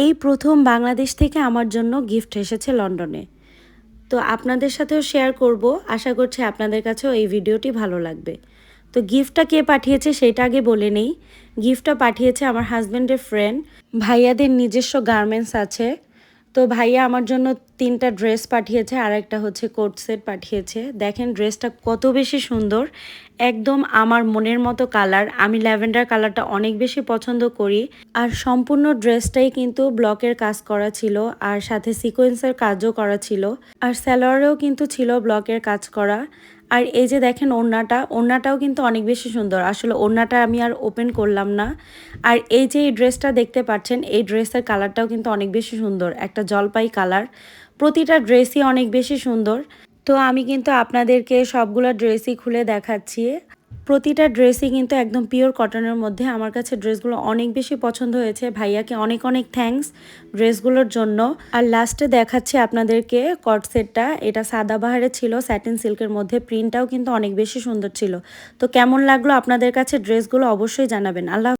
এই প্রথম বাংলাদেশ থেকে আমার জন্য গিফট এসেছে লন্ডনে। তো আপনাদের সাথেও শেয়ার করব। আশা করছি আপনাদের কাছেও এই ভিডিওটি ভালো লাগবে। তো গিফটটা কে পাঠিয়েছে সেটা আগে বলে নেই। গিফটটা পাঠিয়েছে আমার হাজব্যান্ডের ফ্রেন্ড। ভাইয়াদের নিজস্ব গার্মেন্টস আছে। তো ভাইয়া আমার জন্য 3টা ড্রেস পাঠিয়েছে আর একটা হচ্ছে কোট সেট পাঠিয়েছে। দেখেন ড্রেসটা কত বেশি সুন্দর, একদম আমার মনের মতো কালার। আমি ল্যাভেন্ডার কালারটা অনেক বেশি পছন্দ করি। আর সম্পূর্ণ ড্রেসটাই কিন্তু ব্লকের কাজ করা ছিল আর সাথে সিকোয়েন্সের কাজও করা ছিল। আর সালোয়ারেও কিন্তু ছিল ব্লকের কাজ করা। আর এই যে দেখেন ওড়নাটাও কিন্তু অনেক বেশি সুন্দর। আসলে ওড়নাটা আমি আর ওপেন করলাম না। আর এই যে এই ড্রেসটা দেখতে পাচ্ছেন, এই ড্রেসের কালারটাও কিন্তু অনেক বেশি সুন্দর, একটা জলপাই কালার। প্রতিটা ড্রেসই অনেক বেশি সুন্দর। তো আমি কিন্তু আপনাদেরকে সবগুলো ড্রেসই খুলে দেখাচ্ছি। প্রতিটা ড্রেসই কিন্তু একদম পিওর কটনের মধ্যে। আমার কাছে ড্রেসগুলো অনেক বেশি পছন্দ হয়েছে। ভাইয়াকে অনেক অনেক থ্যাঙ্কস ড্রেসগুলোর জন্য। আর লাস্টে দেখাচ্ছি আপনাদেরকে কট সেটটা। এটা সাদাবাহারে ছিল, স্যাটিন সিল্কের মধ্যে। প্রিন্টটাও কিন্তু অনেক বেশি সুন্দর ছিল। তো কেমন লাগলো আপনাদের কাছে ড্রেসগুলো অবশ্যই জানাবেন। আল্লাহ।